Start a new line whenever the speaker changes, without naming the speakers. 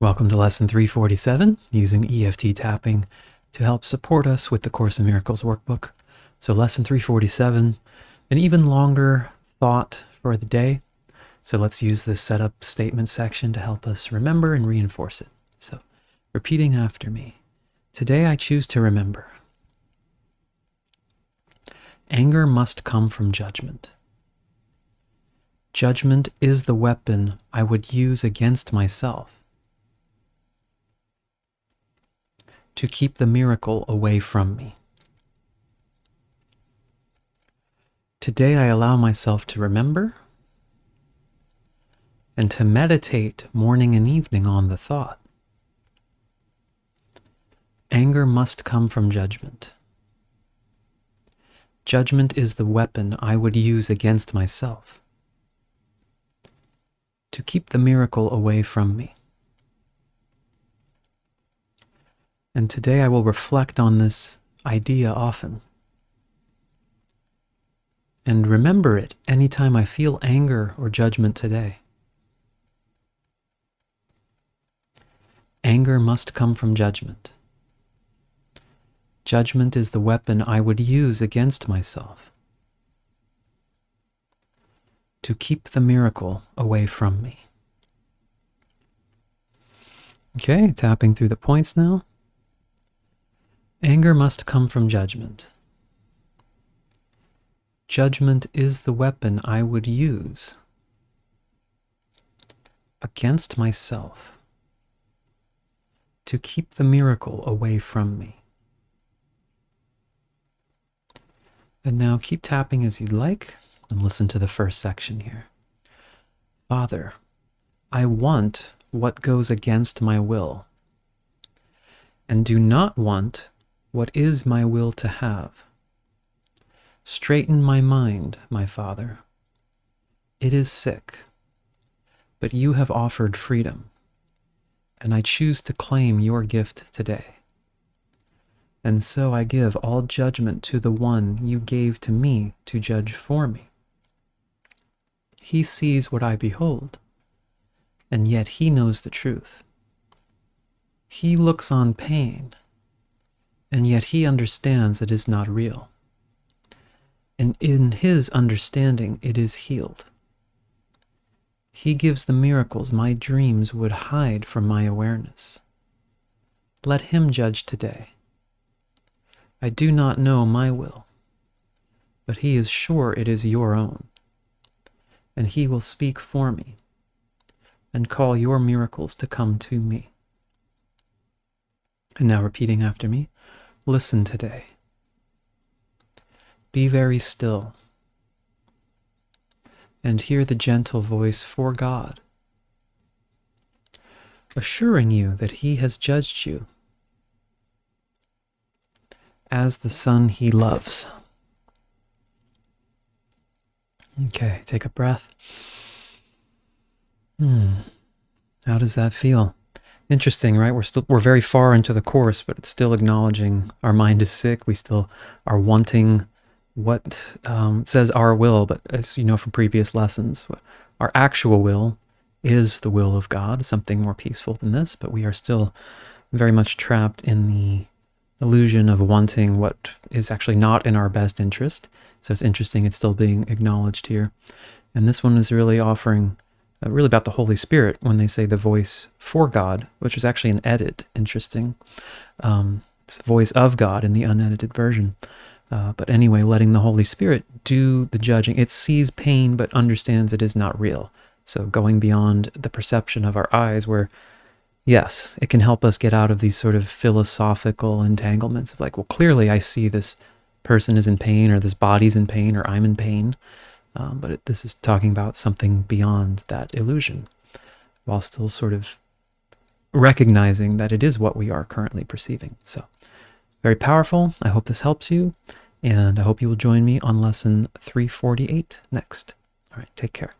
Welcome to Lesson 347, using EFT tapping to help support us with the Course in Miracles workbook. So Lesson 347, an even longer thought for the day. So let's use this setup statement section to help us remember and reinforce it. So repeating after me. Today I choose to remember. Anger must come from judgment. Judgment is the weapon I would use against myself to keep the miracle away from me. Today I allow myself to remember and to meditate morning and evening on the thought. Anger must come from judgment. Judgment is the weapon I would use against myself to keep the miracle away from me. And today I will reflect on this idea often and remember it anytime I feel anger or judgment today. Anger must come from judgment. Judgment is the weapon I would use against myself to keep the miracle away from me. Okay, tapping through the points now. Anger must come from judgment. Judgment is the weapon I would use against myself to keep the miracle away from me. And now keep tapping as you'd like and listen to the first section here. Father, I want what goes against my will and do not want what is my will to have. Straighten my mind, my Father. It is sick, but you have offered freedom, and I choose to claim your gift today. And so I give all judgment to the one you gave to me to judge for me. He sees what I behold, and yet he knows the truth. He looks on pain, and yet he understands it is not real. And in his understanding, it is healed. He gives the miracles my dreams would hide from my awareness. Let him judge today. I do not know my will, but he is sure it is your own. And he will speak for me and call your miracles to come to me. And now repeating after me. Listen today. Be very still and hear the gentle voice for God, assuring you that he has judged you as the son he loves. Okay, take a breath. How does that feel? Interesting, right? We're very far into the course, but it's still acknowledging our mind is sick. We still are wanting what it says our will, but as you know from previous lessons, our actual will is the will of God, something more peaceful than this, but we are still very much trapped in the illusion of wanting what is actually not in our best interest. So it's interesting, it's still being acknowledged here. And this one is really offering really about the Holy Spirit when they say the voice for God, which is actually an edit. Interesting. It's the voice of God in the unedited version. But anyway, letting the Holy Spirit do the judging. It sees pain, but understands it is not real. So going beyond the perception of our eyes where, yes, it can help us get out of these sort of philosophical entanglements of like, well, clearly I see this person is in pain or this body's in pain or I'm in pain. But this is talking about something beyond that illusion, while still sort of recognizing that it is what we are currently perceiving. So, very powerful. I hope this helps you, and I hope you will join me on lesson 348 next. All right, take care.